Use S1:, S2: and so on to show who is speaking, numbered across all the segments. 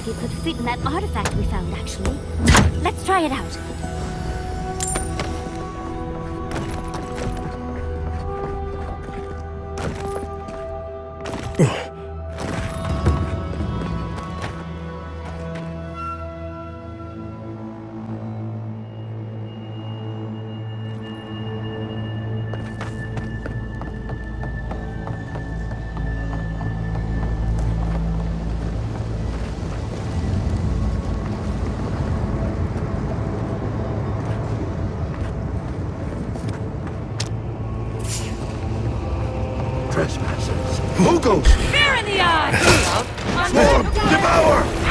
S1: like it could fit in that artifact we found, actually. Let's try it out.
S2: Trespassers. Who goes?
S1: Fear in the eye!
S2: Swarm! Devour!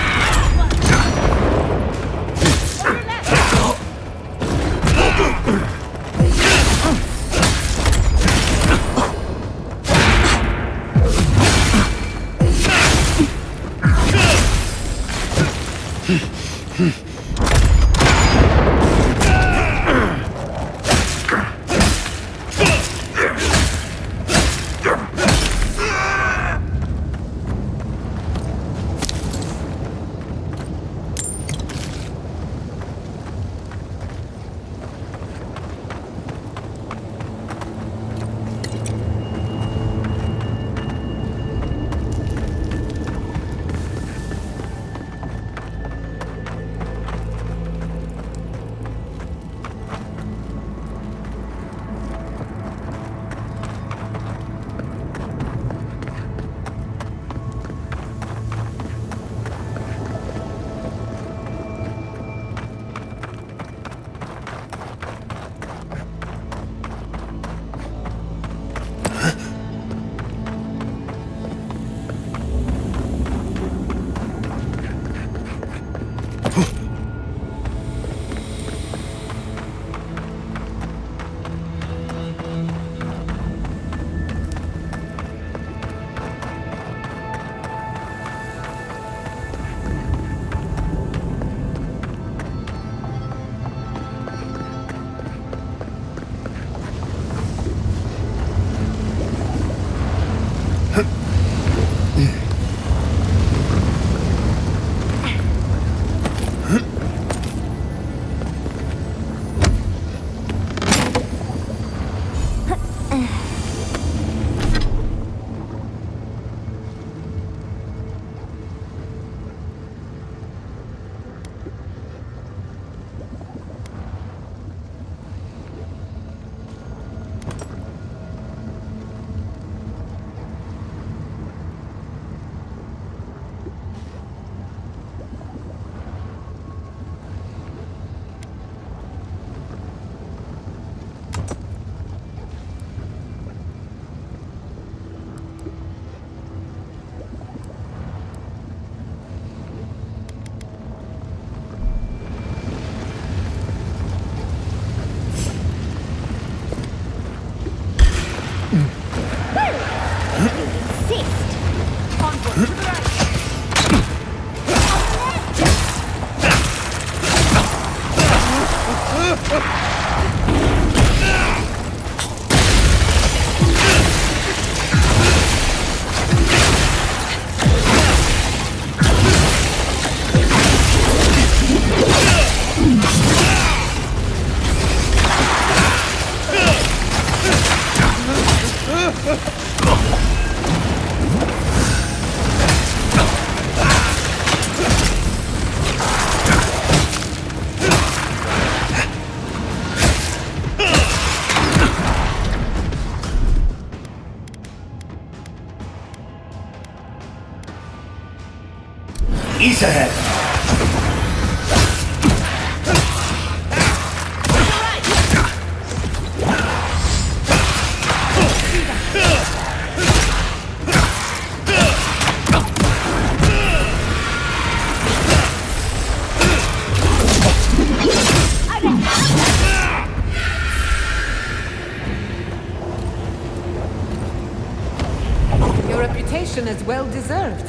S3: East ahead.
S4: Your reputation is well deserved.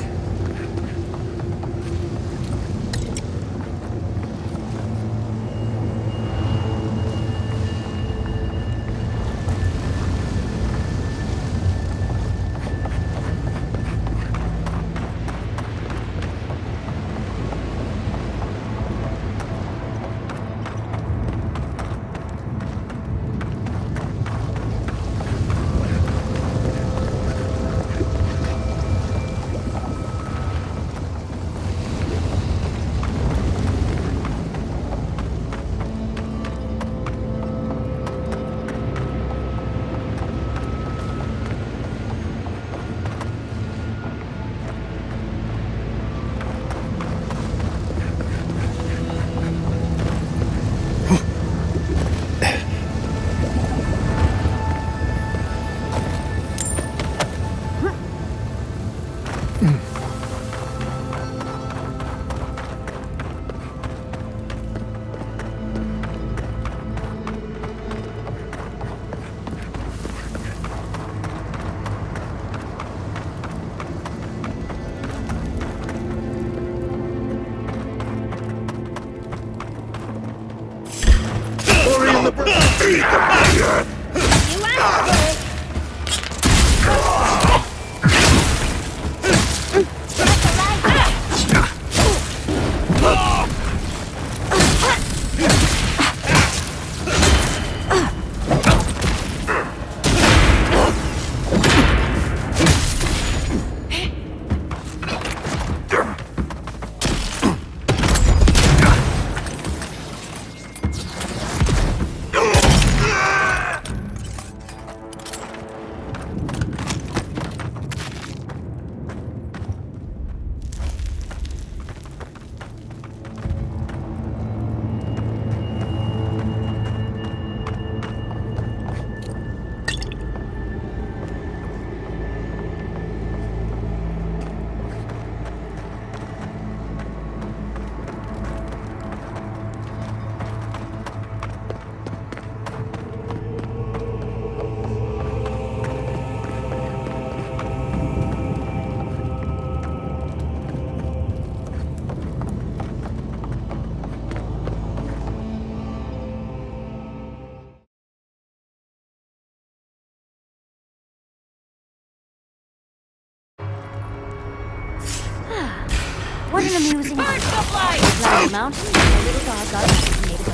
S1: What an amusing Bird fly! A mountain and a little dog got made of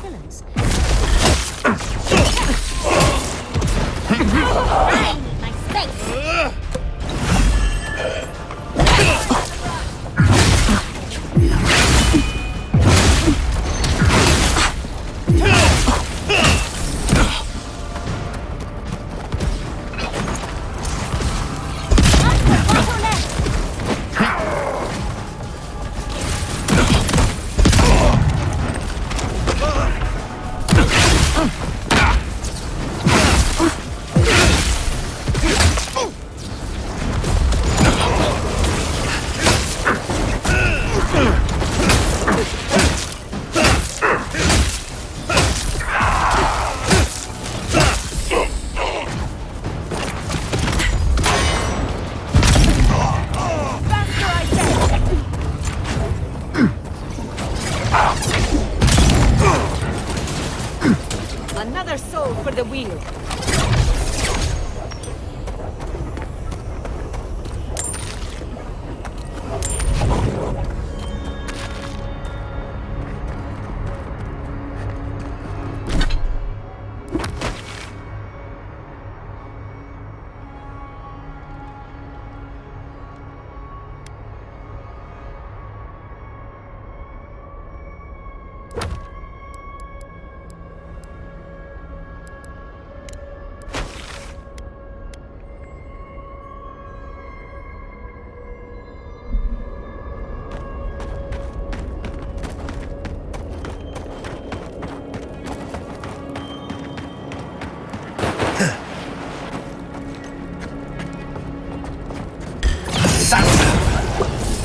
S1: pillows. I need my space!
S4: Another soul for the wheel.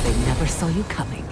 S4: They never saw you coming.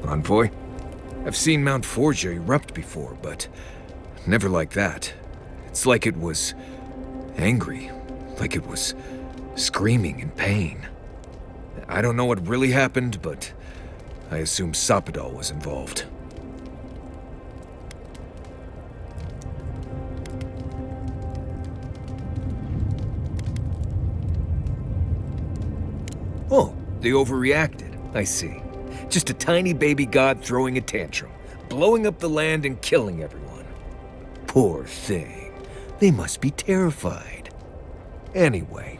S3: Envoy? I've seen Mount Forja erupt before, but never like that. It's like it was angry, like it was screaming in pain. I don't know what really happened, but I assume Sapadal was involved. Oh, they overreacted. I see. Just a tiny baby god throwing a tantrum, blowing up the land and killing everyone. Poor thing. They must be terrified. Anyway.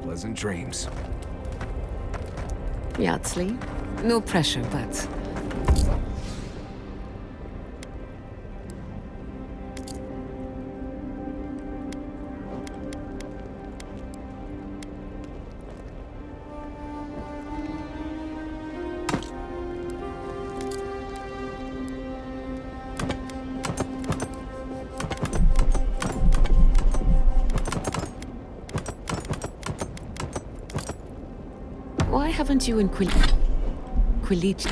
S3: Pleasant dreams.
S4: Yardsley, no pressure, but... Why haven't you and Quilici?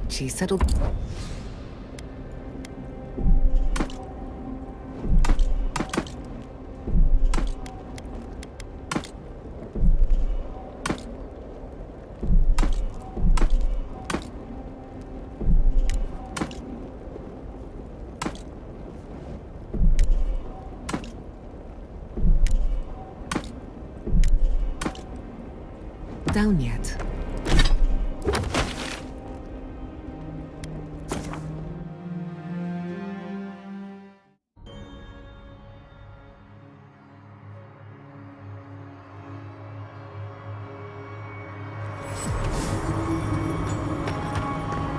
S4: She settled. Down yet?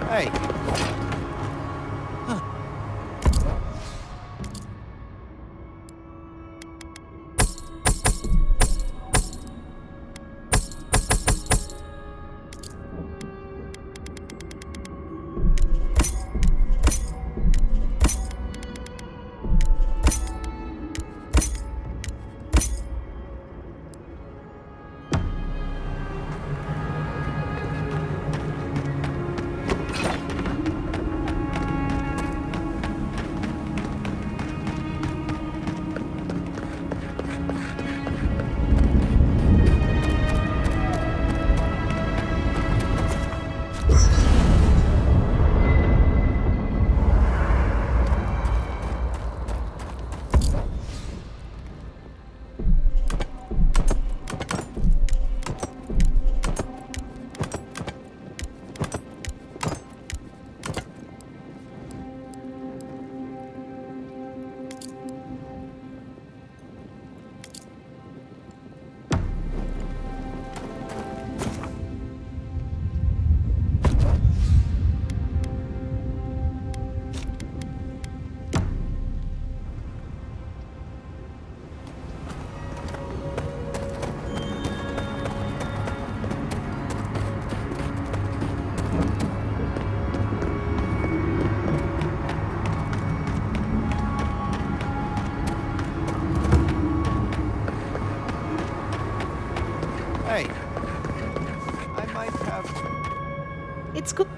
S2: Hey. Hey. I might have...
S4: It's good.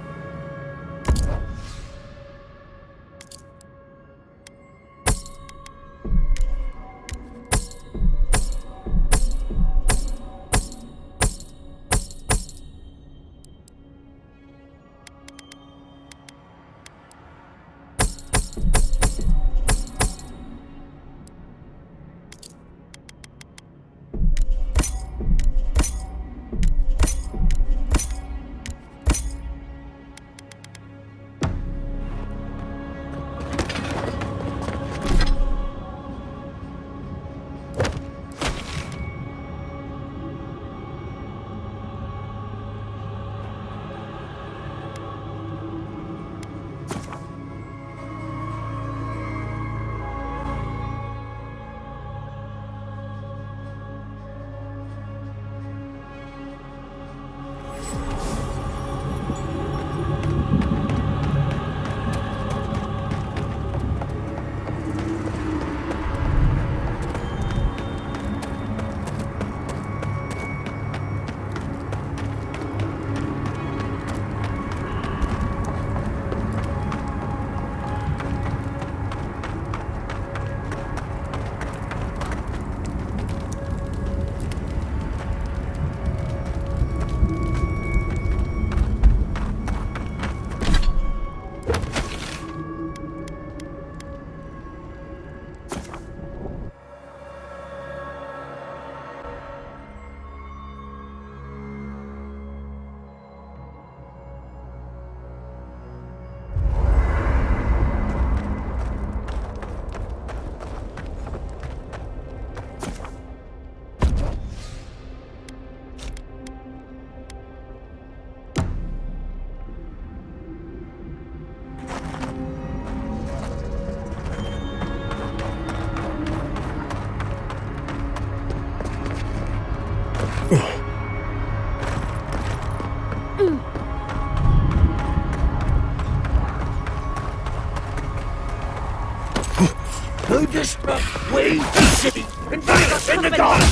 S5: You disrupt Wayne City and bring us in the dark!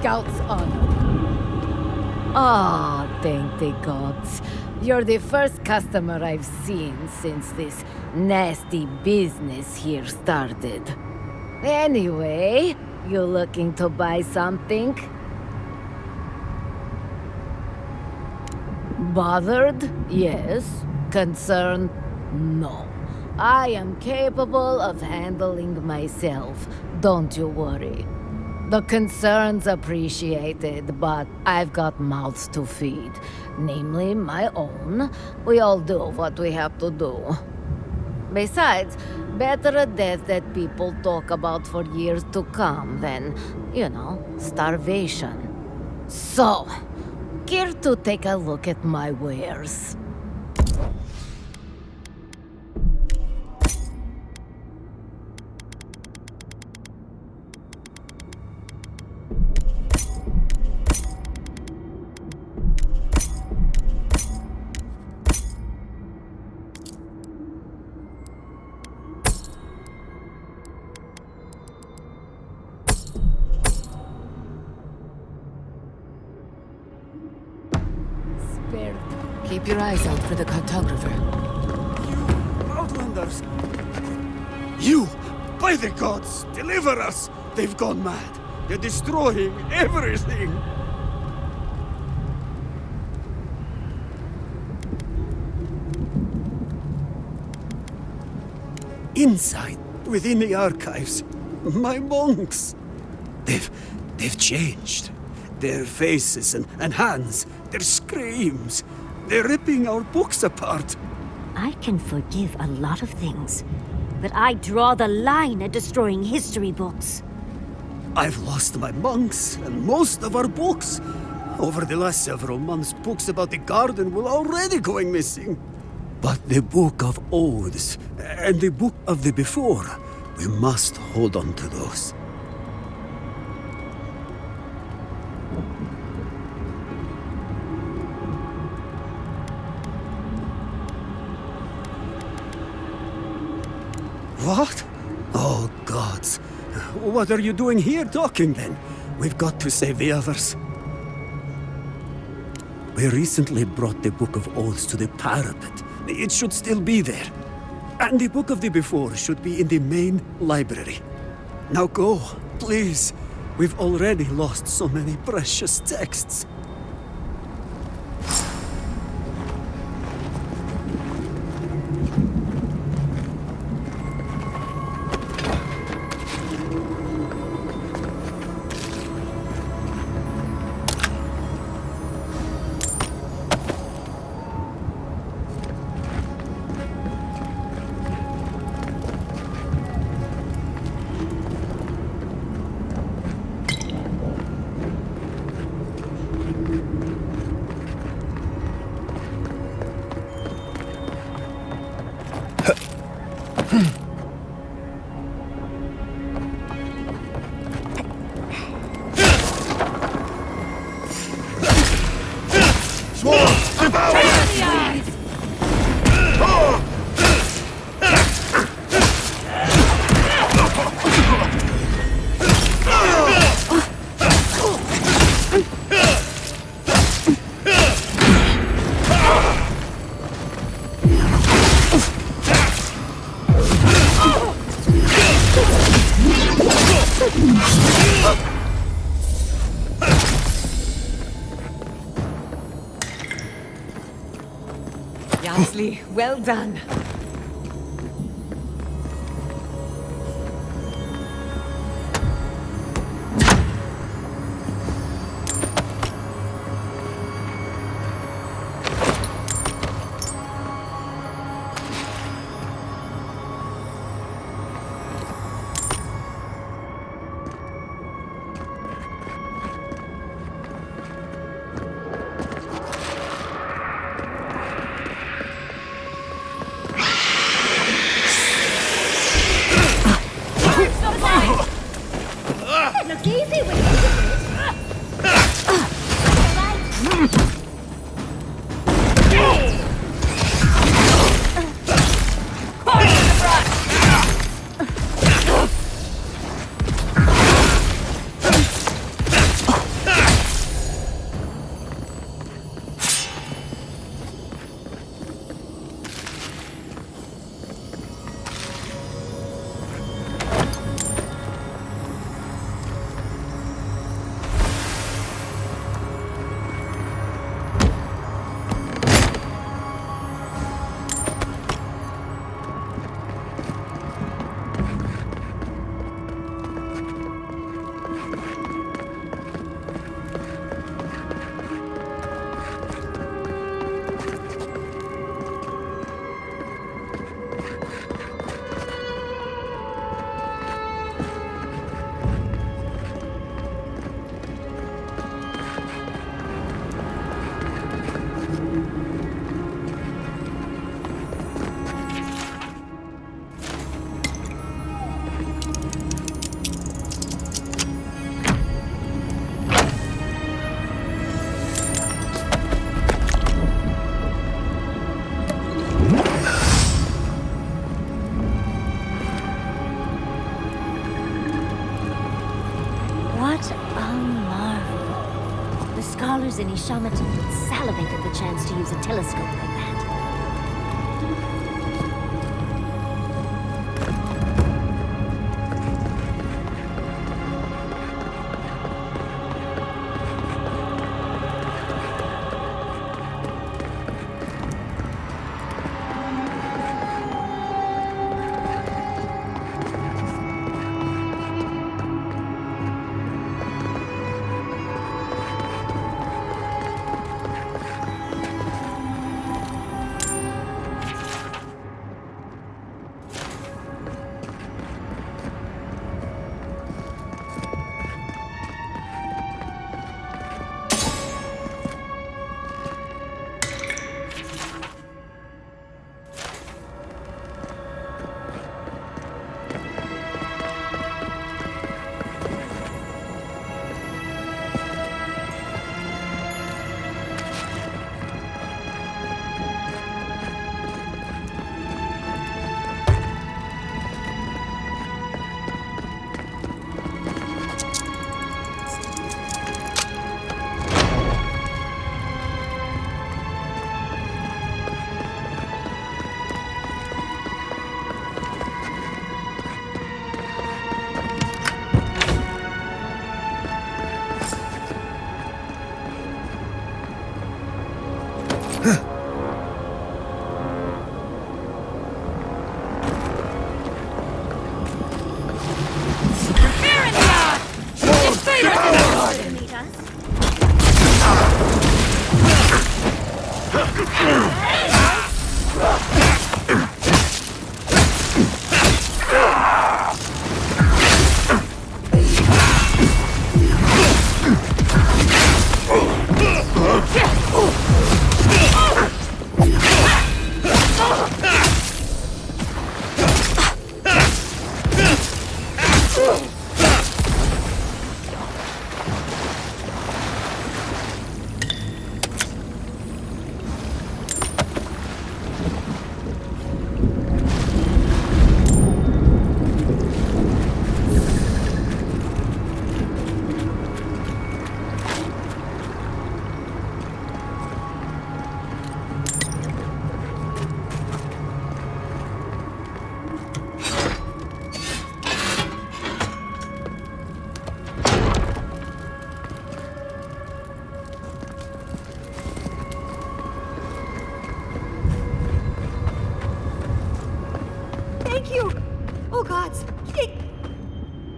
S6: Scout's honor. Ah, thank the gods. You're the first customer I've seen since this nasty business here started. Anyway, you looking to buy something? Bothered? Yes. Concerned? No. I am capable of handling myself. Don't you worry. The concern's appreciated, but I've got mouths to feed. Namely, my own. We all do what we have to do. Besides, better a death that people talk about for years to come than, starvation. So, care to take a look at my wares?
S4: Keep your eyes out for the cartographer.
S5: Outlanders! You! By the gods! Deliver us! They've gone mad! They're destroying everything! Inside, within the archives, my monks! They've changed. Their faces and hands, their screams. They're ripping our books apart.
S1: I can forgive a lot of things, but I draw the line at destroying history books.
S5: I've lost my monks and most of our books. Over the last several months, books about the garden were already going missing. But the Book of Oaths and the Book of the Before, we must hold on to those. What? Oh, gods. What are you doing here talking then? We've got to save the others. We recently brought the Book of Oaths to the parapet. It should still be there. And the Book of the Before should be in the main library. Now go, please. We've already lost so many precious texts.
S7: Nicely, well done.
S1: Look easy when you do scholars in Ishamaton would salivate at the chance to use a telescope like that.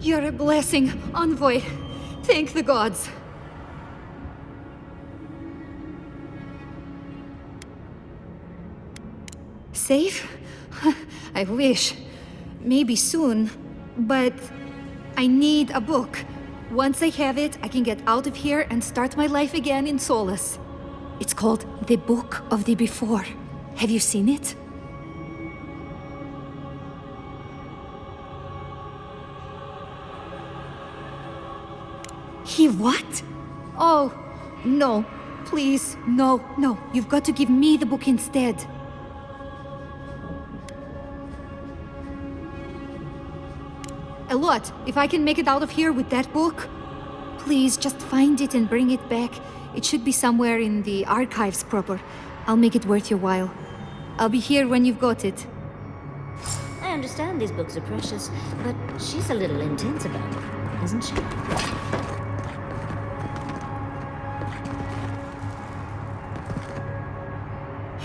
S8: You're a blessing, envoy. Thank the gods. Safe? I wish. Maybe soon. But I need a book. Once I have it, I can get out of here and start my life again in Solace. It's called The Book of the Before. Have you seen it? He what? Oh, no. Please, no. You've got to give me the book instead. A lot. If I can make it out of here with that book, please just find it and bring it back. It should be somewhere in the archives proper. I'll make it worth your while. I'll be here when you've got it.
S1: I understand these books are precious, but she's a little intense about it, isn't she?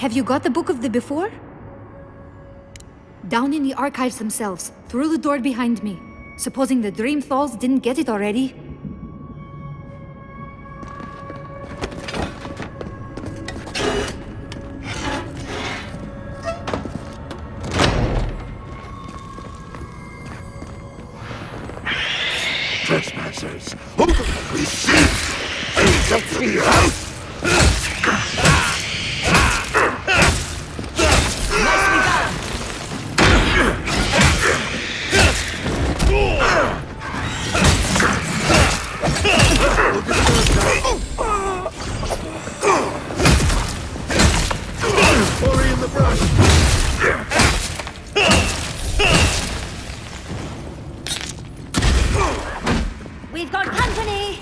S8: Have you got the Book of the Before? Down in the archives themselves, through the door behind me. Supposing the Dream Thalls didn't get it already.
S9: Trespassers! Receive! Aids up to the house! Hurry in the brush!
S1: We've got company!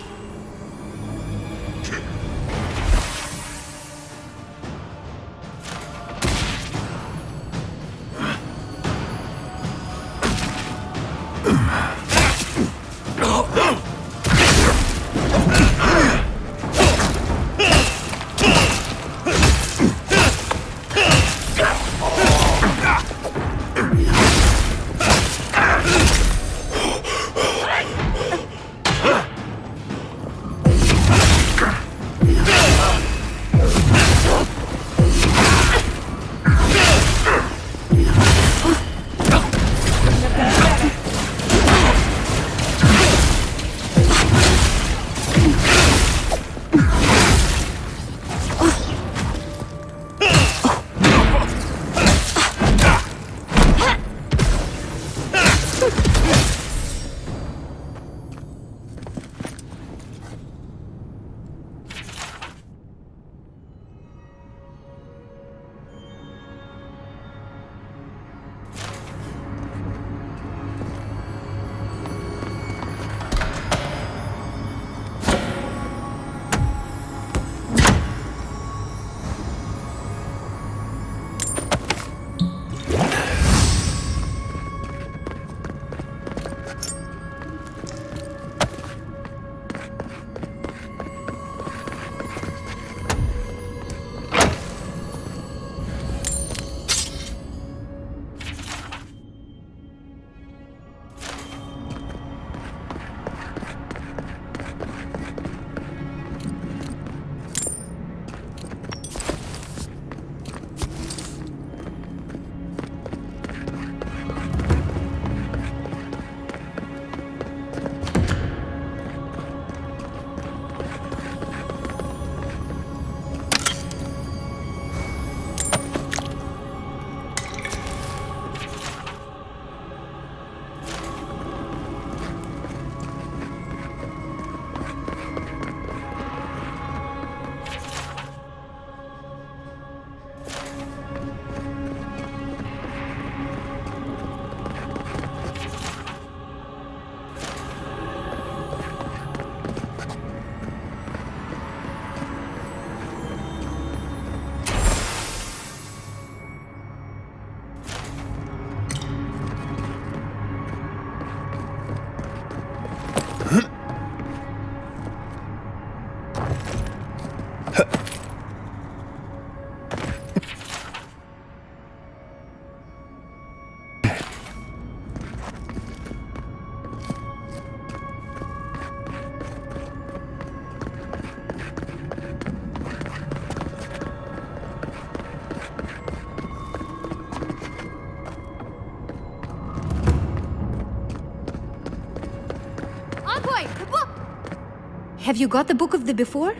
S8: have you got the Book of the Before?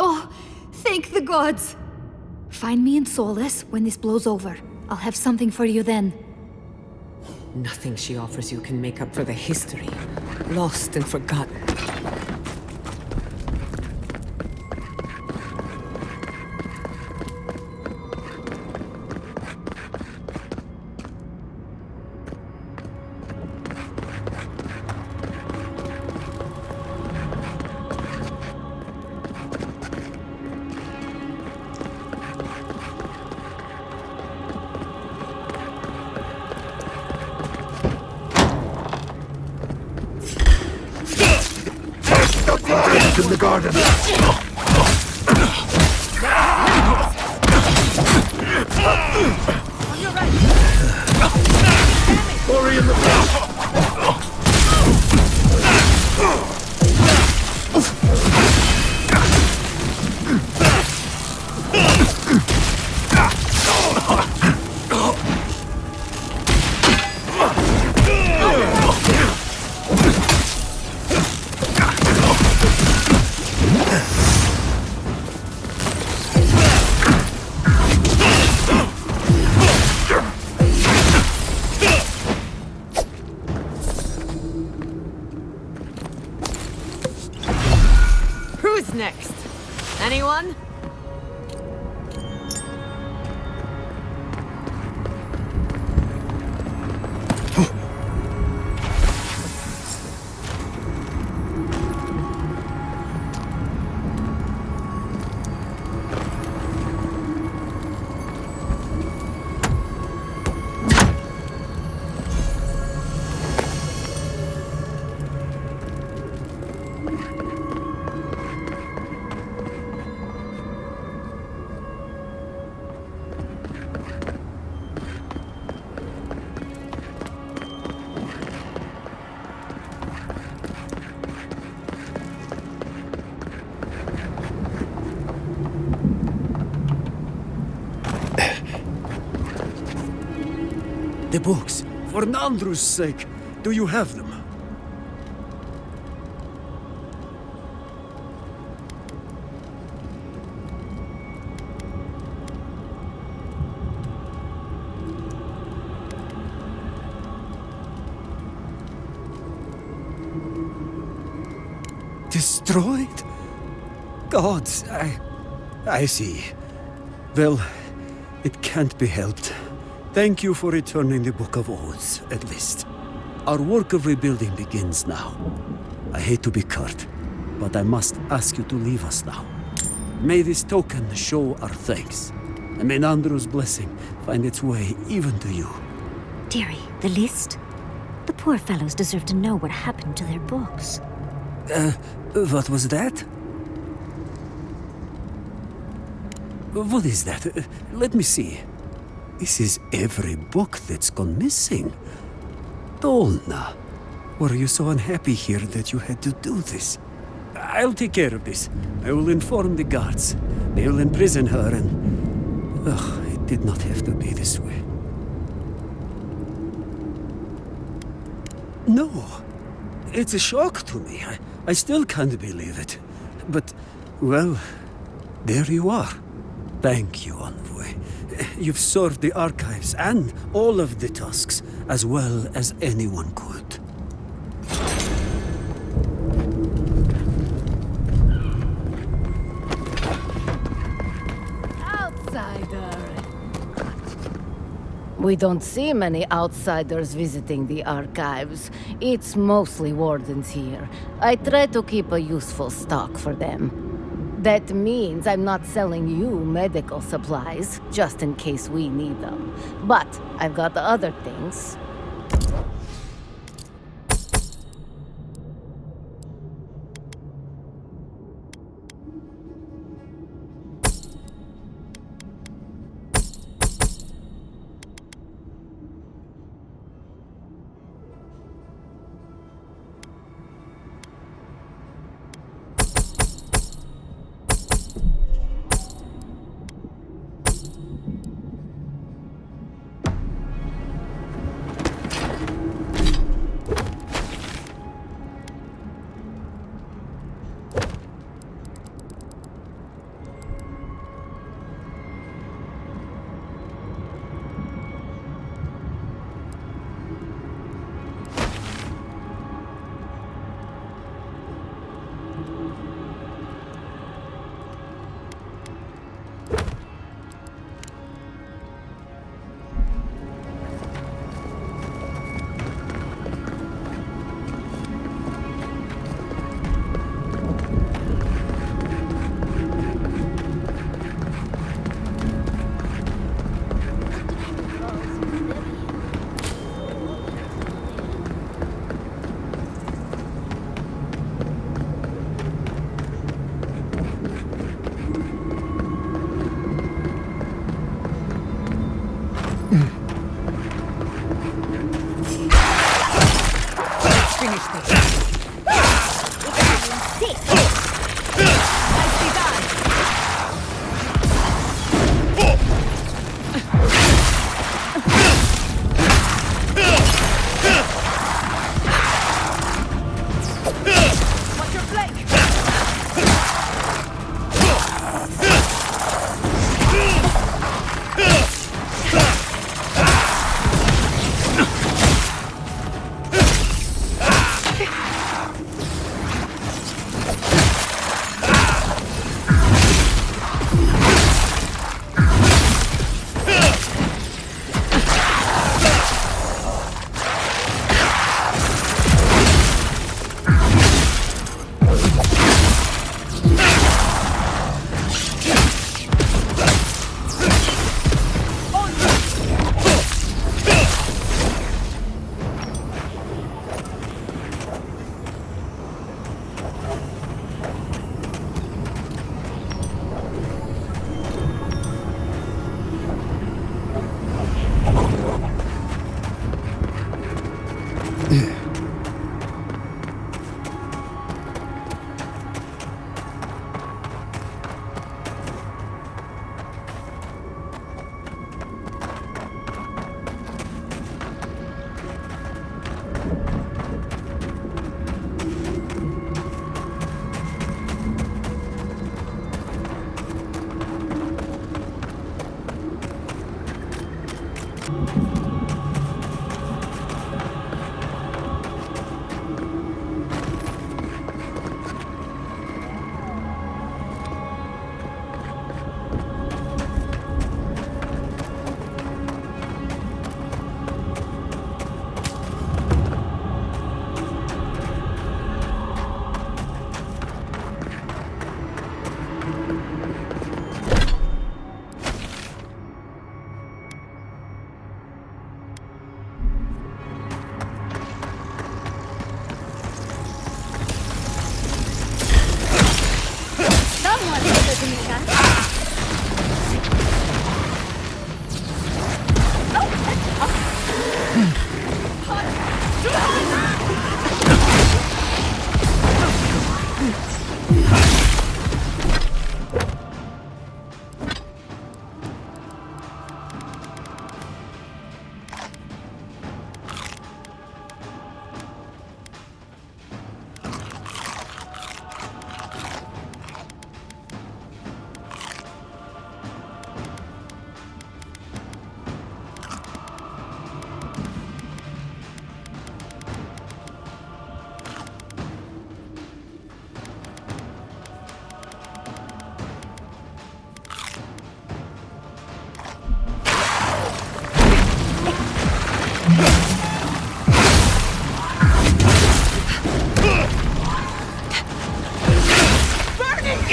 S8: Oh, thank the gods! Find me in Solace when this blows over. I'll have something for you then.
S7: Nothing she offers you can make up for the history, lost and forgotten.
S9: In the garden. Glory in the
S7: Who's next? Anyone?
S5: The books, for Nandru's sake, do you have them? Destroyed? Gods, I see. Well, it can't be helped. Thank you for returning the Book of Odes, at least. Our work of rebuilding begins now. I hate to be curt, but I must ask you to leave us now. May this token show our thanks, and may Nandru's blessing find its way even to you.
S1: Dearie, the list? The poor fellows deserve to know what happened to their books.
S5: What was that? What is that? Let me see. This is every book that's gone missing. Dolna, were you so unhappy here that you had to do this? I'll take care of this. I will inform the guards. They will imprison her and... Ugh, it did not have to be this way. No, it's a shock to me. I still can't believe it. But, well, there you are. Thank you, Envoy. You've served the archives and all of the Tusks as well as anyone could.
S6: Outsider. We don't see many outsiders visiting the archives. It's mostly wardens here. I try to keep a useful stock for them. That means I'm not selling you medical supplies, just in case we need them. But I've got other things.
S7: finish this. Nicely done. Watch your flank.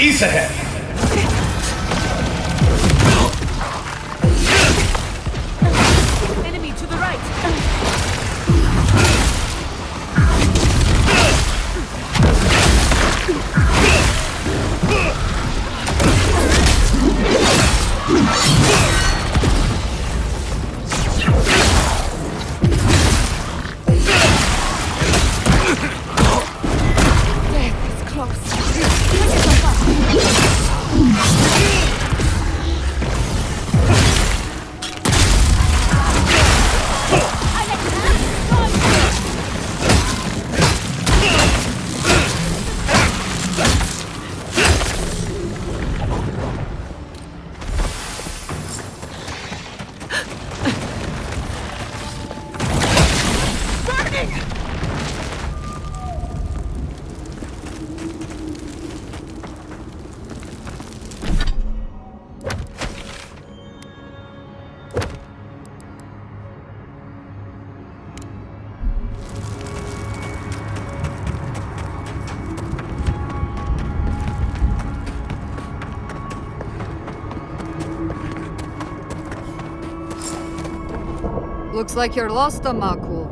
S9: Ease ahead!
S7: Enemy to the right.
S10: Looks like you're lost, Amaku.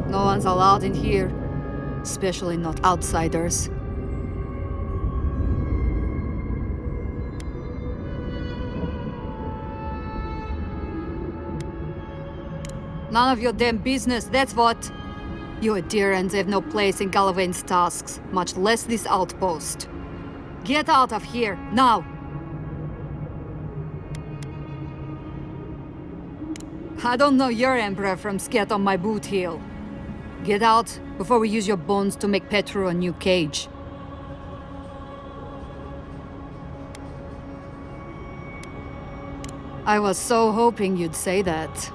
S10: No one's allowed in here, especially not outsiders. None of your damn business, that's what. You adherents have no place in Gallavain's tasks, much less this outpost. Get out of here, now! I don't know your emperor from scat on my boot heel. Get out before we use your bones to make Petru a new cage. I was so hoping you'd say that.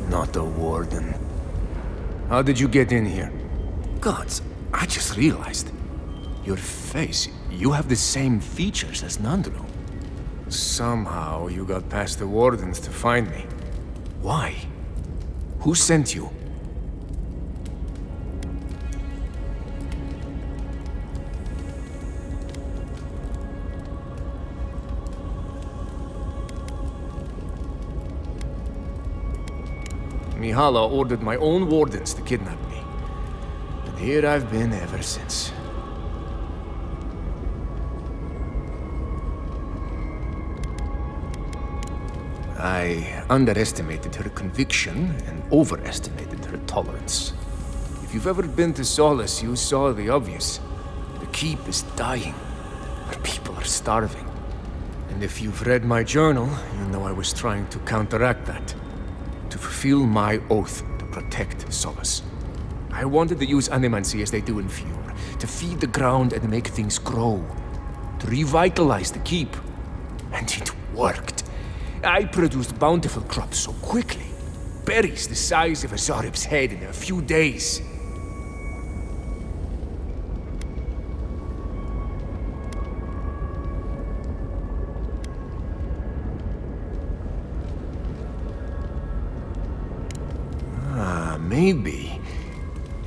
S9: Not a warden. How did you get in here? Gods, I just realized. Your face, you have the same features as Nandro. Somehow you got past the wardens to find me. Why? Who sent you? Mihala ordered my own wardens to kidnap me. And here I've been ever since. I underestimated her conviction and overestimated her tolerance. If you've ever been to Solace, you saw the obvious. The keep is dying. Our people are starving. And if you've read my journal, you know I was trying to counteract that. To fulfill my oath to protect Solace. I wanted to use animancy as they do in Fjord, to feed the ground and make things grow, to revitalize the keep. And it worked. I produced bountiful crops so quickly. Berries the size of a Zarib's head in a few days. Maybe.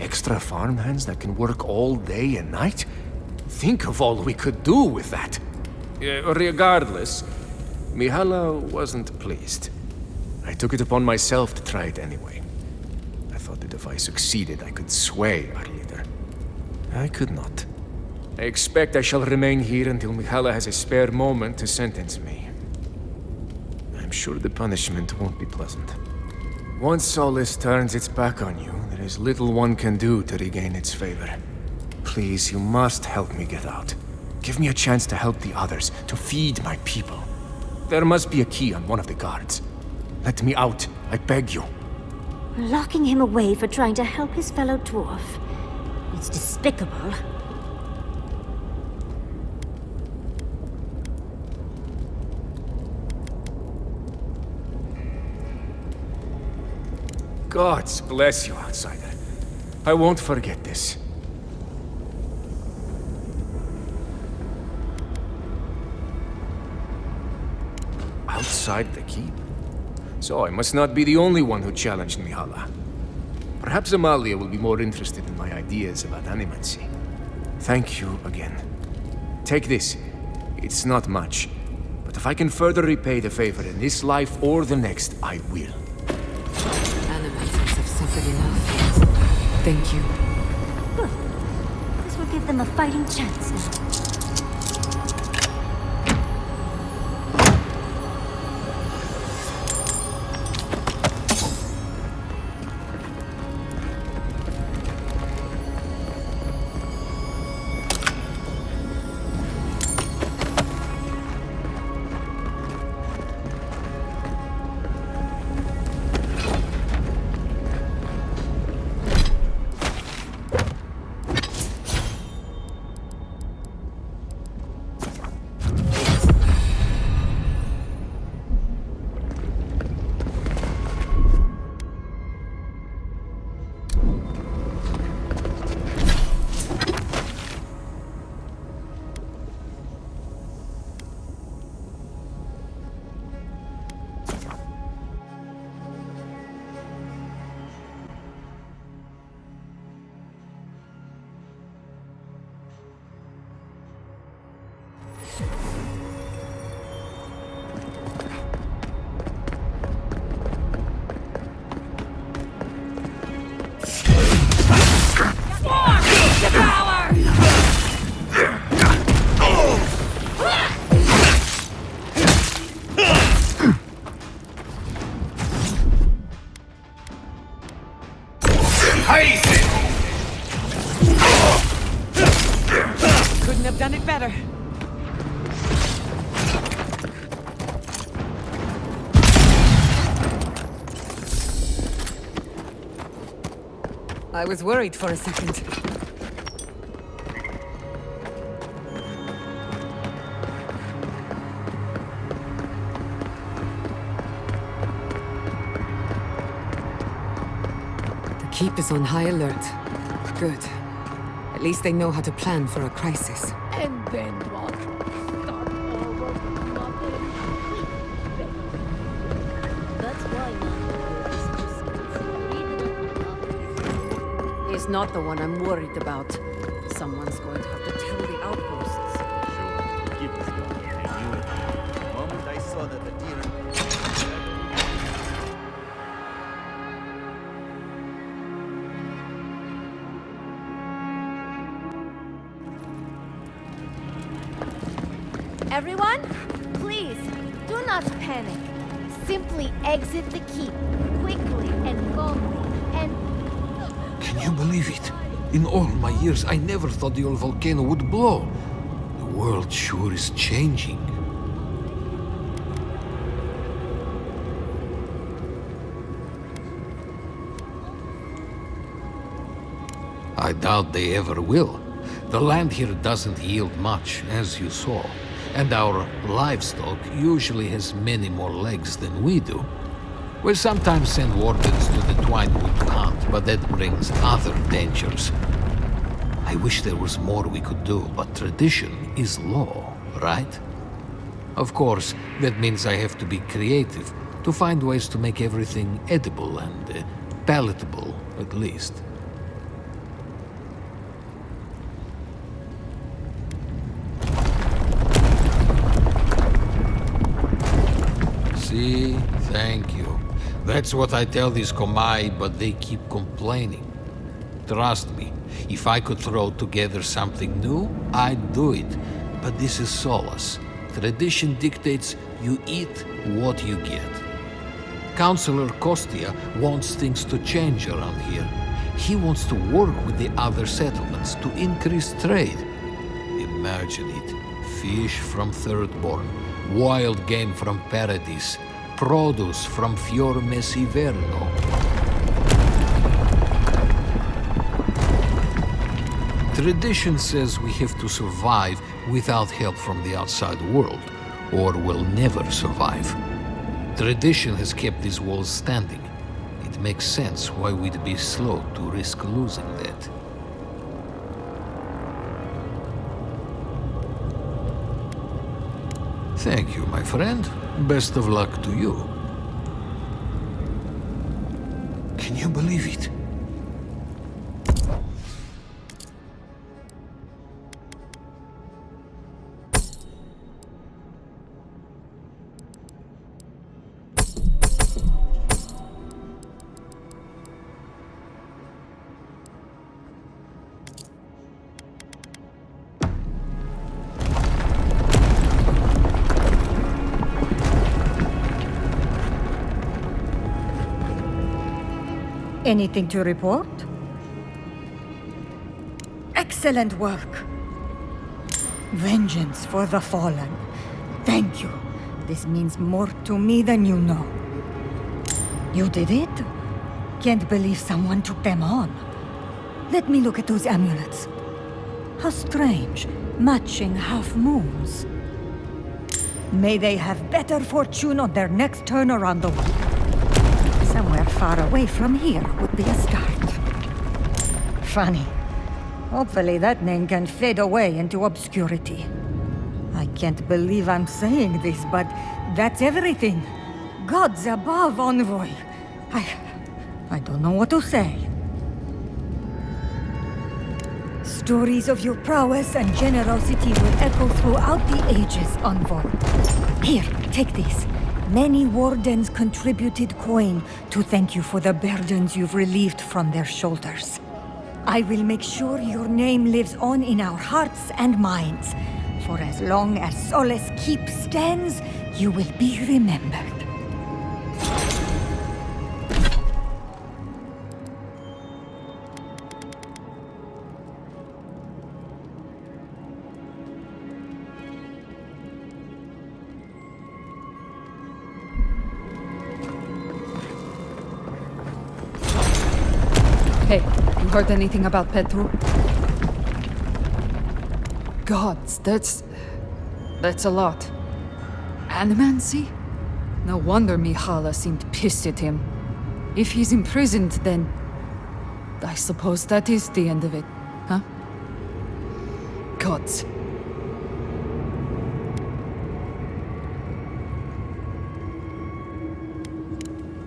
S9: Extra farmhands that can work all day and night? Think of all we could do with that. Regardless, Mihala wasn't pleased. I took it upon myself to try it anyway. I thought that if I succeeded, I could sway our leader. I could not. I expect I shall remain here until Mihala has a spare moment to sentence me. I'm sure the punishment won't be pleasant. Once Solace turns its back on you, there is little one can do to regain its favor. Please, you must help me get out. Give me a chance to help the others, to feed my people. There must be a key on one of the guards. Let me out, I beg you.
S1: Locking him away for trying to help his fellow dwarf. It's despicable.
S9: Gods bless you, outsider. I won't forget this. Outside the keep? So I must not be the only one who challenged Mihala. Perhaps Amalia will be more interested in my ideas about animancy. Thank you again. Take this. It's not much. But if I can further repay the favor in this life or the next, I will.
S7: Animators have suffered enough. Thank you.
S1: Good. This will give them a fighting chance now.
S11: better.
S7: I was worried for a second. The keep is on high alert. Good. At least they know how to plan for a crisis.
S6: And then what? Start over with nothing.
S1: That's why
S6: He's not the one I'm worried about. Someone's going to have to tell the outposts.
S2: Sure, keep this going. I knew it. The moment I saw that the deer...
S1: Everyone, please, do not panic. Simply exit the keep, quickly and calmly, and...
S12: Can you believe it? In all my years, I never thought the old volcano would blow. The world sure is changing. I doubt they ever will. The land here doesn't yield much, as you saw, and our livestock usually has many more legs than we do. We sometimes send wardens to the Twinewood to hunt, but that brings other dangers. I wish there was more we could do, but tradition is law, right? Of course, that means I have to be creative, to find ways to make everything edible and palatable, at least. See? Thank you. That's what I tell these Komai, but they keep complaining. Trust me, if I could throw together something new, I'd do it. But this is Solace. Tradition dictates you eat what you get. Councillor Kostia wants things to change around here. He wants to work with the other settlements to increase trade. Imagine it. Fish from Thirdborn, wild game from Paradis, produce from Fior Messiverno. Tradition says we have to survive without help from the outside world, or we'll never survive. Tradition has kept these walls standing. It makes sense why we'd be slow to risk losing that. Thank you, my friend. Best of luck to you. Can you believe it?
S13: Anything to report? Excellent work. Vengeance for the fallen. Thank you. This means more to me than you know. You did it? Can't believe someone took them on. Let me look at those amulets. How strange, matching half moons. May they have better fortune on their next turn around the world. Somewhere far away from here would be a start. Funny. Hopefully that name can fade away into obscurity. I can't believe I'm saying this, but that's everything. Gods above, envoy. I don't know what to say. Stories of your prowess and generosity will echo throughout the ages, envoy. Here, take this. Many wardens contributed coin to thank you for the burdens you've relieved from their shoulders. I will make sure your name lives on in our hearts and minds. For as long as Solace Keep stands, you will be remembered.
S10: Hey, you heard anything about Petru? Gods, that's a lot. Animancy? No wonder Mihala seemed pissed at him. If he's imprisoned, then I suppose that is the end of it, huh? Gods.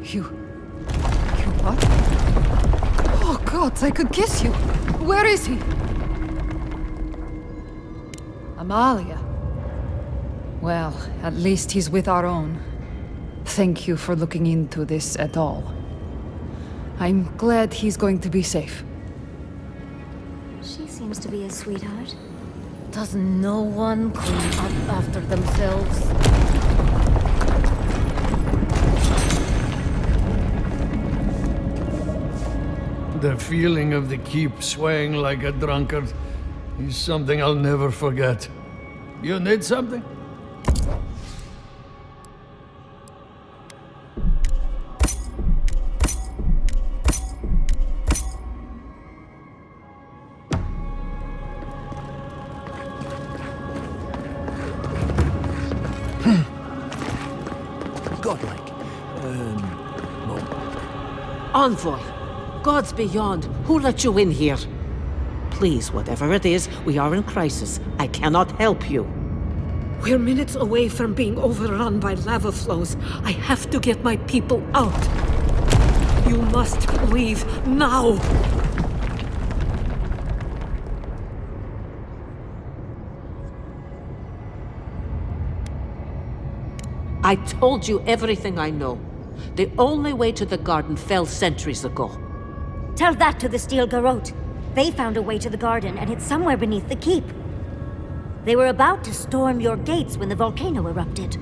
S10: You what? Oh, gods, I could kiss you. Where is he? Amalia. Well, at least he's with our own. Thank you for looking into this at all. I'm glad he's going to be safe.
S1: She seems to be a sweetheart.
S6: Does no one clean up after themselves?
S11: The feeling of the keep swaying like a drunkard is something I'll never forget. You need something?
S2: Godlike. No.
S14: Envoy! Gods beyond, who let you in here? Please, whatever it is, we are in crisis. I cannot help you. We're minutes away from being overrun by lava flows. I have to get my people out. You must leave now! I told you everything I know. The only way to the garden fell centuries ago.
S1: Tell that to the Steel Garrote. They found a way to the garden, and it's somewhere beneath the keep. They were about to storm your gates when the volcano erupted.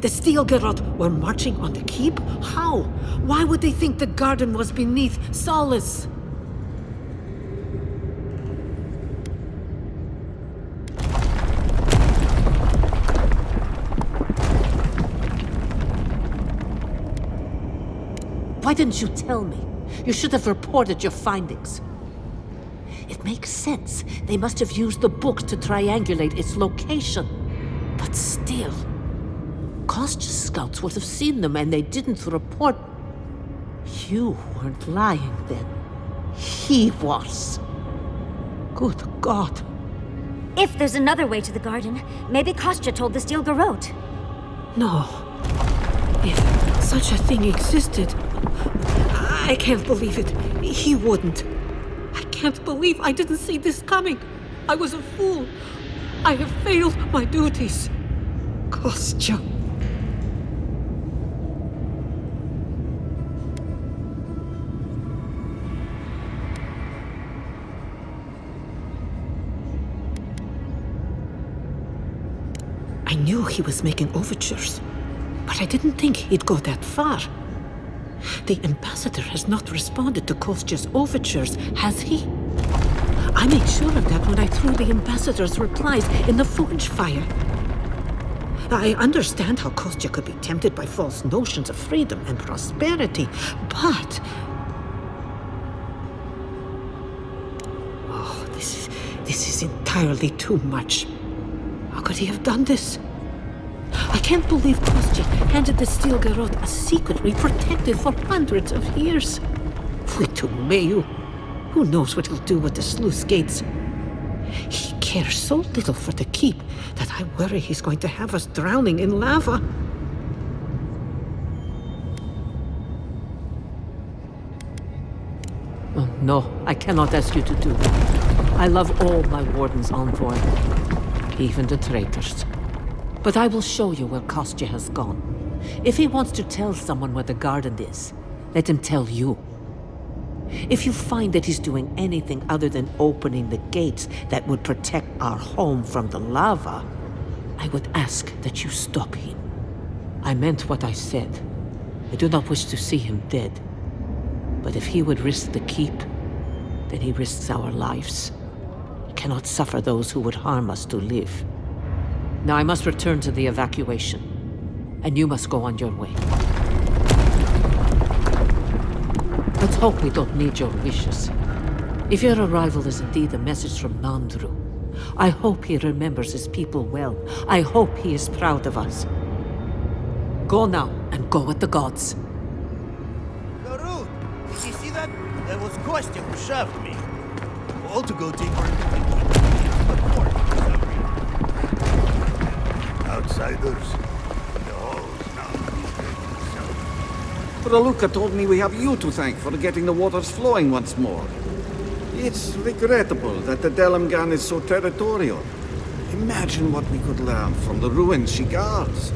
S14: The Steel Garrote were marching on the keep? How? Why would they think the garden was beneath Solace? Why didn't you tell me? You should have reported your findings. It makes sense. They must have used the book to triangulate its location. But still, Kostya's scouts would have seen them and they didn't report. You weren't lying then. He was. Good God.
S1: If there's another way to the garden, maybe Kostya told the Steel Garrote.
S14: No. If such a thing existed, I can't believe it. He wouldn't. I can't believe I didn't see this coming. I was a fool. I have failed my duties. Kostya. I knew he was making overtures, but I didn't think he'd go that far. The ambassador has not responded to Kostya's overtures, has he? I made sure of that when I threw the ambassador's replies in the forge fire. I understand how Kostya could be tempted by false notions of freedom and prosperity, but... Oh, this is entirely too much. How could he have done this? I can't believe Kostya handed the Steel Garrote a secret we protected for hundreds of years. Mayu. Who knows what he'll do with the sluice gates? He cares so little for the keep that I worry he's going to have us drowning in lava. Oh, no, I cannot ask you to do that. I love all my wardens, Envoy. Even the traitors. But I will show you where Kostya has gone. If he wants to tell someone where the garden is, let him tell you. If you find that he's doing anything other than opening the gates that would protect our home from the lava, I would ask that you stop him. I meant what I said. I do not wish to see him dead. But if he would risk the keep, then he risks our lives. He cannot suffer those who would harm us to live. Now I must return to the evacuation, and you must go on your way. Let's hope we don't need your wishes. If your arrival is indeed a message from Nandru, I hope he remembers his people well. I hope he is proud of us. Go now, and go with the gods.
S2: Garut, did you see that? That was Kostya who shoved me. All to go deeper into the port for some reason.
S15: Outsiders. The halls now.
S16: Raluca told me we have you to thank for getting the waters flowing once more. It's regrettable that the Delamgan is so territorial. Imagine what we could learn from the ruins she guards.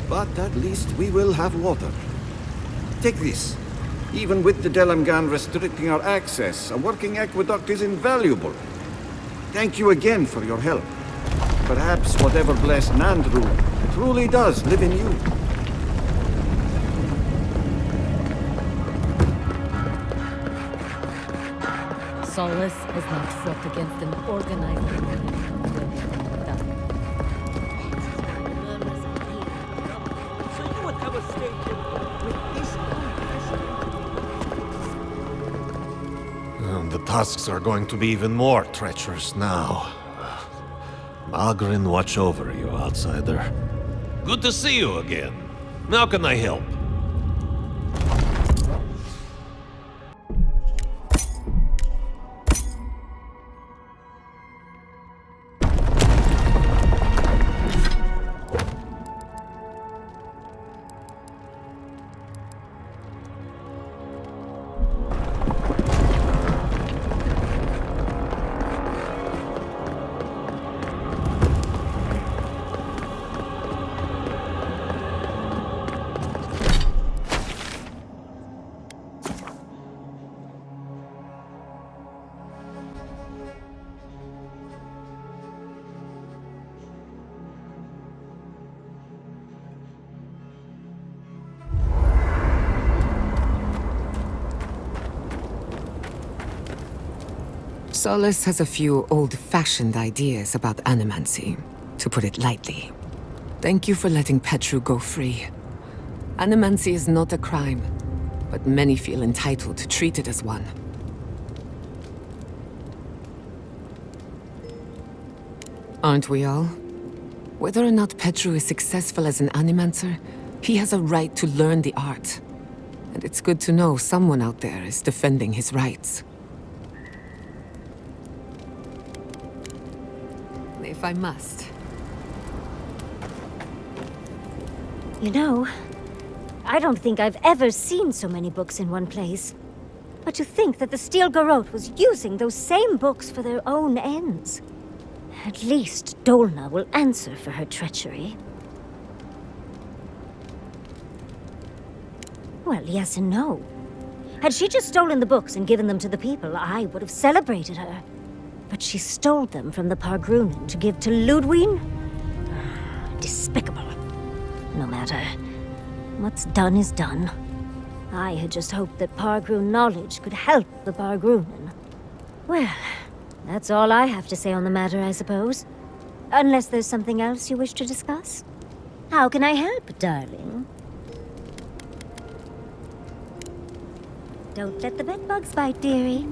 S16: But at least we will have water. Take this. Even with the Delamgan restricting our access, a working aqueduct is invaluable. Thank you again for your help. Perhaps whatever blessed Nandru truly does live in you.
S6: Solus has not fought against an organized enemy.
S2: So you would have a stake with this
S9: The tusks are going to be even more treacherous now. Malgrin, watch over you, outsider.
S12: Good to see you again. How can I help?
S7: Solus has a few old-fashioned ideas about animancy, to put it lightly. Thank you for letting Petru go free. Animancy is not a crime, but many feel entitled to treat it as one. Aren't we all? Whether or not Petru is successful as an animancer, he has a right to learn the art. And it's good to know someone out there is defending his rights. If I must.
S1: You know, I don't think I've ever seen so many books in one place. But to think that the Steel Garrote was using those same books for their own ends. At least Dolna will answer for her treachery. Well, yes and no. Had she just stolen the books and given them to the people, I would have celebrated her. But she stole them from the Pargrunen to give to Ludwig? Despicable. No matter. What's done is done. I had just hoped that Pargrun knowledge could help the Pargrunen. Well, that's all I have to say on the matter, I suppose. Unless there's something else you wish to discuss? How can I help, darling? Don't let the bedbugs bite, dearie.